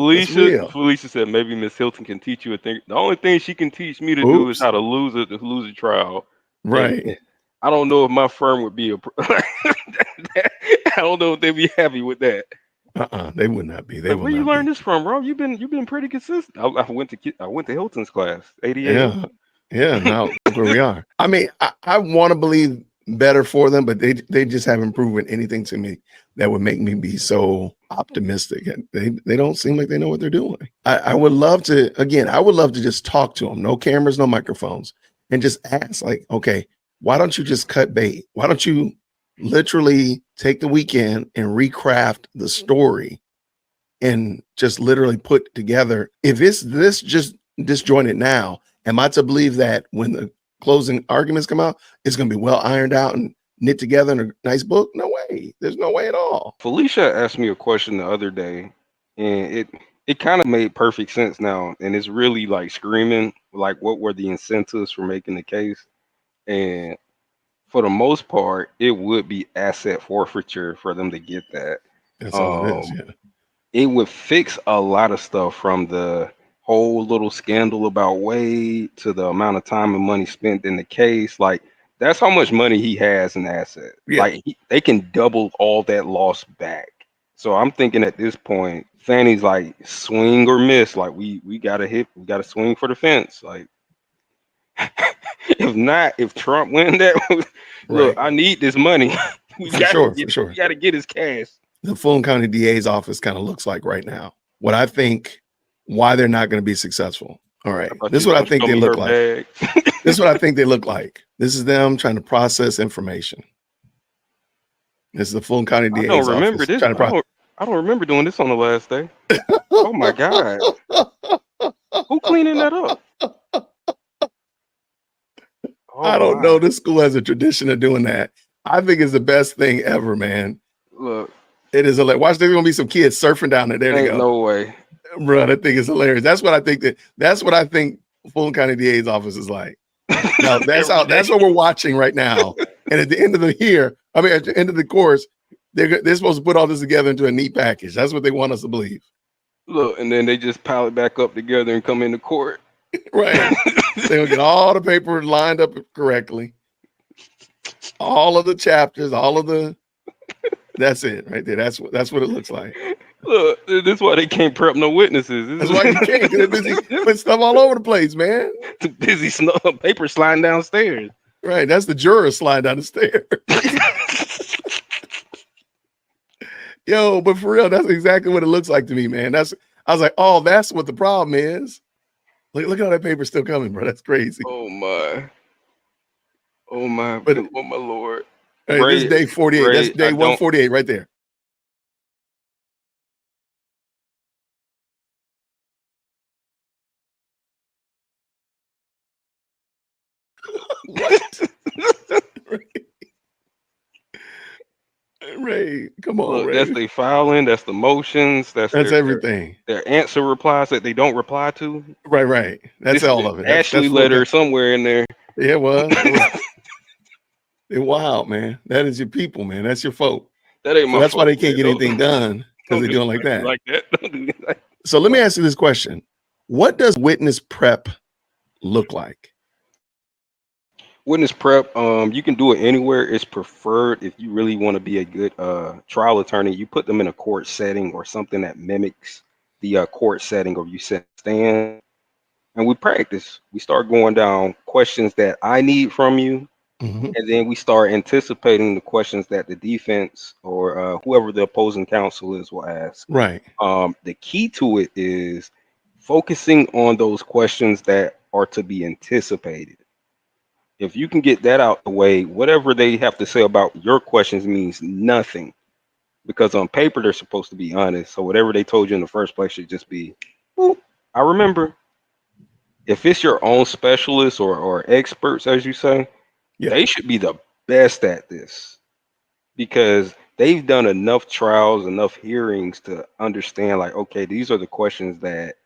That's Felicia, real. Felicia said maybe Miss Hilton can teach you a thing. The only thing she can teach me to do is Oops. how to lose a trial. And Right. I don't know if my firm would be I don't know if they'd be happy with that. They would not be. They Like, will where you not learn be. this from, bro? You've been pretty consistent. I went to Hilton's class, ADA. Yeah. Yeah. Now look where we are. I mean, I want to believe better for them, but they just haven't proven anything to me that would make me be so optimistic. And they don't seem like they know what they're doing. I would love to, again, I would love to just talk to them. No cameras, no microphones, and just ask, like, okay, why don't you just cut bait? Why don't you literally take the weekend and recraft the story and just literally put together? If it's this just disjointed now, am I to believe that when the closing arguments come out, it's going to be well ironed out and knit together in a nice book? No way. There's no way at all. Felicia asked me a question the other day, and it kind of made perfect sense now, and it's really like screaming like what were the incentives for making the case? And for the most part, it would be asset forfeiture for them to get that. That's all it is. Um, Yeah. it would fix a lot of stuff from the whole little scandal about Wade to the amount of time and money spent in the case. Like that's how much money he has in asset. Yeah. Like they can double all that loss back. So I'm thinking at this point, Fanny's like swing or miss. Like we gotta hit, we gotta swing for the fence. Like if not, if Trump win that, look, Right. I need this money. For sure. For We sure. gotta get his cash. The Fulton County DA's office kind of looks like right now. What I think, why they're not going to be successful. All right. I thought This you is was what I gonna think show they me look her like. bag. This is what I think they look like. This is them trying to process information. This is the Fulton County I don't DA's remember office this. trying to process. I don't remember doing this on the last day. Oh my God. Who cleaning that up? Oh I don't know. my. This school has a tradition of doing that. I think it's the best thing ever, man. Look, It is like, watch, there's gonna be some kids surfing down there. There they ain't go. no way. Bro, that thing is hilarious. That's what I think Fulton County DA's office is like. Now Every day. that's what we're watching right now. And at the end of the year, I mean, at the end of the course, they're supposed to put all this together into a neat package. That's what they want us to believe. Look, and then they just pile it back up together and come into court. Right. They're gonna get all the paper lined up correctly. All of the chapters, that's it right there. That's what it looks like. Look, this is why they can't prep no witnesses. That's why you can't, because they're busy putting stuff all over the place, man. Busy paper sliding downstairs. Right. That's the juror slide down the stairs. Yo, but for real, that's exactly what it looks like to me, man. I was like, oh, that's what the problem is. Look at all that paper still coming, bro. That's crazy. Oh my. Oh my. But Oh my Lord. hey, this is day 48. That's Ray, day 148 right there. What? Ray, come on, Look, Ray. that's the filing, that's the motions, That's everything. their answer replies that they don't reply to. Right. That's all of it. Ashley That's letter somewhere in there. Yeah, it was. They're wild, man. That is your people, man. That's your folk. That ain't So my that's why fault, they can't man. get anything done, because they're doing like that. Like that. Don't do me like So let me ask you this question. What does witness prep look like? witness prep, you can do it anywhere. It's preferred if you really want to be a good trial attorney. You put them in a court setting or something that mimics the court setting, or you set stand and we practice. We start going down questions that I need from you, Mhm. and then we start anticipating the questions that the defense or whoever the opposing counsel is will ask. Right. The key to it is focusing on those questions that are to be anticipated. If you can get that out the way, whatever they have to say about your questions means nothing, because on paper they're supposed to be honest. So whatever they told you in the first place should just be, "Ooh, I remember." If it's your own specialists or experts, as you say, Yeah. they should be the best at this, because they've done enough trials, enough hearings to understand, like, okay, these are the questions that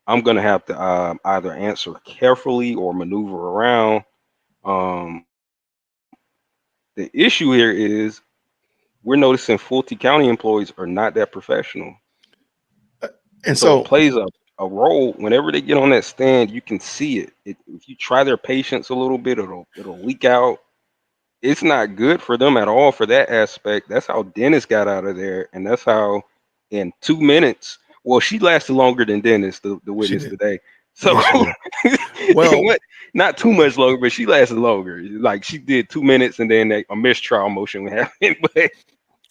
I'm going to have to either answer carefully or maneuver around. Um, the issue here is we're noticing Fulton County employees are not that professional. And So it so plays a role whenever they get on that stand. You can see it. If you try their patience a little bit, it'll leak out. It's not good for them at all for that aspect. That's how Dennis got out of there, and that's how in 2 minutes. Well, she lasted longer than Dennis, the she witness did. today. So Yeah, she did. it Well, went not too much longer, but she lasted longer. Like she did 2 minutes, and then a mistrial motion happened. But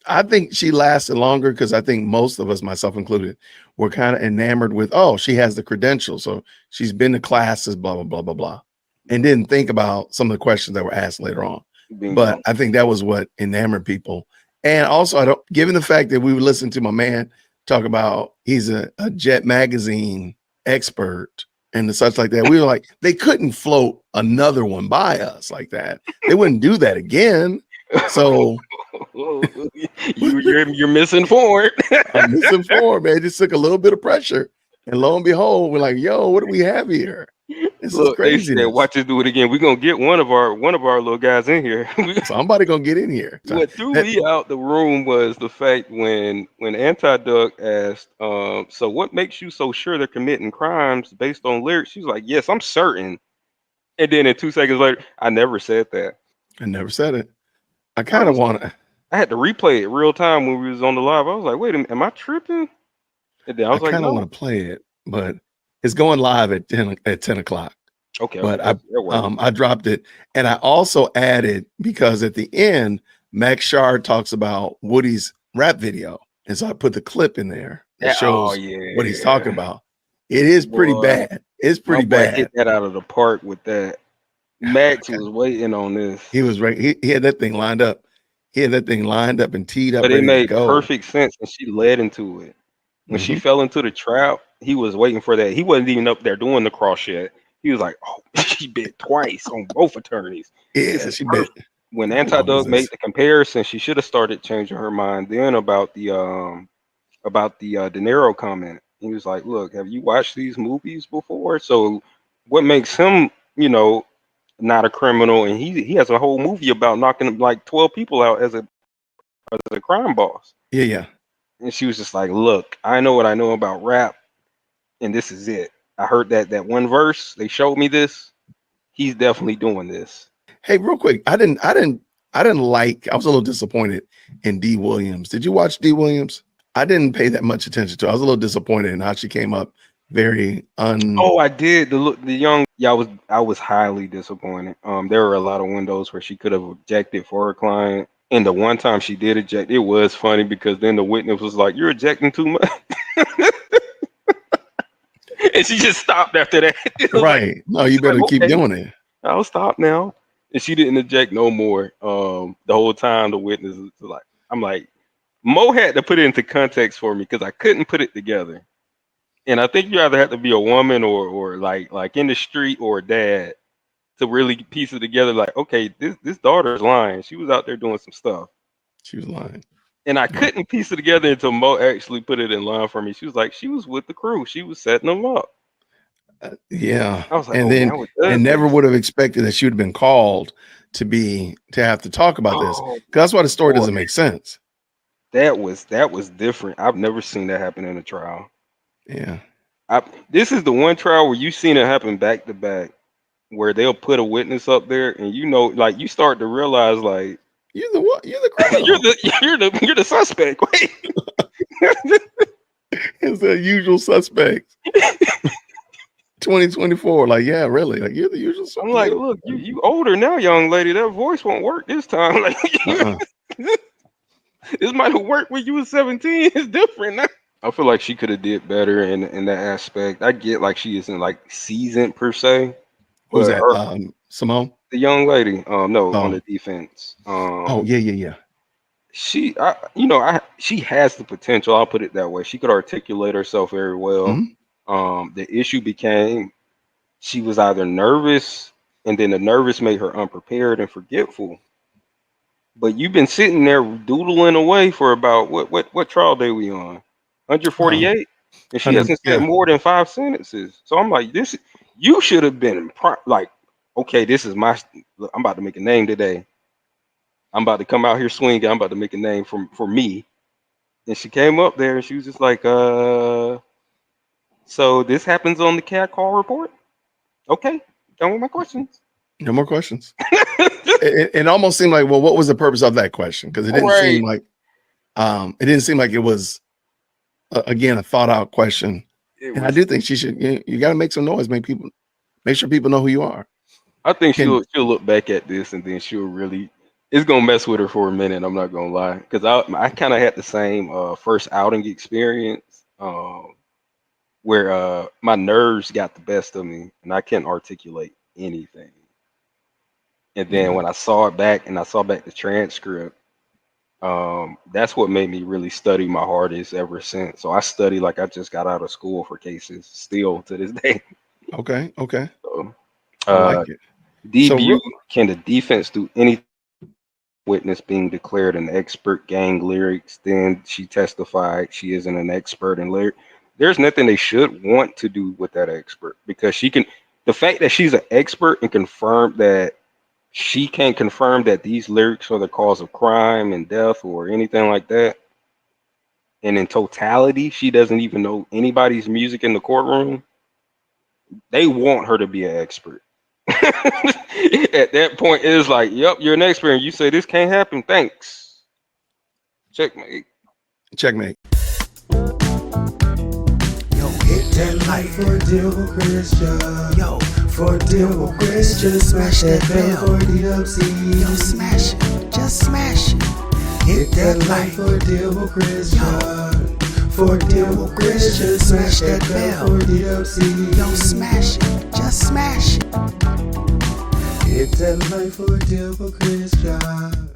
I think she lasted longer because I think most of us, myself included, were kind of enamored with, oh, she has the credentials. So she's been to classes, blah, blah, blah, blah, blah. And didn't think about some of the questions that were asked later on. But bingo. I think that was what enamored people. And also, I don't, given the fact that we would listen to my man talk about he's a Jet magazine expert and the such like that, we were like, they couldn't float another one by us like that. They wouldn't do that again. So You're misinformed. I'm misinformed, man. It just took a little bit of pressure. And lo and behold, we're like, yo, what do we have here? This is Look, they said, craziness. watch us do it again. We're gonna get one of our little guys in here. Somebody gonna get in here. What threw That, me out the room was the fact when Anti-Duck asked, so what makes you so sure they're committing crimes based on lyrics? She's like, yes, I'm certain. And then 2 seconds later, I never said that. I never said it. I I kind of was want to. I had to replay it real time when we was on the live. I was like, wait a minute, am I tripping? And then I I was like, kind of no. want to play it, but it's going live at 10 o'clock. Okay, But that works. I dropped it, and I also added because at the end, Max Shard talks about Woody's rap video, and so I put the clip in there that Oh shows what he's talking yeah. about. It is pretty Boy, bad. It's my pretty boy hit bad. that out of the park with that. Max was waiting on this. He was right. He had that thing lined up. He had that thing lined up and teed up, But it ready to made go. perfect sense and she led into it. When she Hmm. fell into the trap, he was waiting for that. He wasn't even up there doing the cross yet. He was like, oh, she bit twice on both attorneys. This Yeah, is she bet. perfect. When What was Anti-Dug made this? the comparison, she should have started changing her mind then about the De Niro comment. He was like, look, have you watched these movies before? So what makes him, not a criminal? And he has a whole movie about knocking like 12 people out as a crime boss. Yeah, yeah. And she was just like, look, I know what I know about rap, and this is it. I heard that one verse. They showed me this. He's definitely doing this. Hey, real quick, I didn't like. I was a little disappointed in D. Williams. Did you watch D. Williams? I didn't pay that much attention to. I was a little disappointed in how she came up. Very un. Oh, I did. The young, yeah, I was highly disappointed. There were a lot of windows where she could have objected for her client. And the one time she did eject, it was funny because then the witness was like, "You're ejecting too much," and she just stopped after that. It was like, Right. No, you she's like, better keep "Okay, doing it. I'll stop now." And she didn't eject no more. The whole time the witness was like, I'm like, Mo had to put it into context for me because I couldn't put it together. And I think you either have to be a woman or like in the street or a dad to really piece it together. Like, okay, this daughter is lying. She was out there doing some stuff, She was lying. and I Yeah. couldn't piece it together until Mo actually put it in line for me. She was like, she was with the crew. She was setting them up. Yeah. I was like, And oh, then now it and does never make would sense. have expected that she would have been called to have to talk about this. Oh Because that's why the story boy, doesn't make sense. that was different. I've never seen that happen in a trial. Yeah. This is the one trial where you've seen it happen back to back, where they'll put a witness up there, and like you start to realize like You're the what? You're the you're criminal. the suspect. Wait, It's the usual suspect. 2024. Like, yeah, really. Like you're the usual I'm like, suspect. look, you older now, young lady. That voice won't work this time. Like Uh-uh. this might have worked when you was 17. It's different now. I feel like she could have did better in that aspect. I get like she isn't like seasoned per se, Who's but that? Simone? the young lady, no, on Oh, the defense, oh, yeah, yeah, yeah. she has the potential. I'll put it that way. She could articulate herself very well. Mhm. The issue became she was either nervous, and then the nervous made her unprepared and forgetful. But you've been sitting there doodling away for about what trial day we on? Um, 148, and she 100, hasn't said yeah. more than 5 sentences. So I'm like, this you should have been like, okay, this is look, I'm about to make a name today. I'm about to come out here swinging. I'm about to make a name for me. And she came up there and she was just like, So this happens on the cat call report. Okay, done with my questions. No more questions. It almost seemed like, well, what was the purpose of that question? Because Right. it didn't seem like it was again a thought out question. It And I was. do think you got to make some noise, make sure people know who you are. I think Can she'll look back at this and then she'll really. It's gonna mess with her for a minute. I'm not gonna lie, because I kind of had the same first outing experience, where my nerves got the best of me and I couldn't articulate anything. And then yeah, when I saw it back and I saw back the transcript, that's what made me really study my hardest ever since. So I study like I just got out of school for cases still to this day. okay, So, I like uh, it. So DBU, can the defense do anything? Witness being declared an expert gang lyrics, then she testified she isn't an expert in lyric. There's nothing they should want to do with that expert, because she can. The fact that she's an expert and confirm that she can't confirm that these lyrics are the cause of crime and death or anything like that, and in totality, she doesn't even know anybody's music in the courtroom. They want her to be an expert. At that point, it is like, yep, you're an expert. And you say this can't happen. Thanks. Checkmate. checkmate. Yo, hit that like for deal with Christian. Yo, for deal with Christian. Smash that bell for DWC. Yo, smash it. Just smash it. Hit that like for deal with Christian. For deal with Christian. Smash that bell for DWC. Yo, smash it. Just smash it. Hit that like for deal with Christian.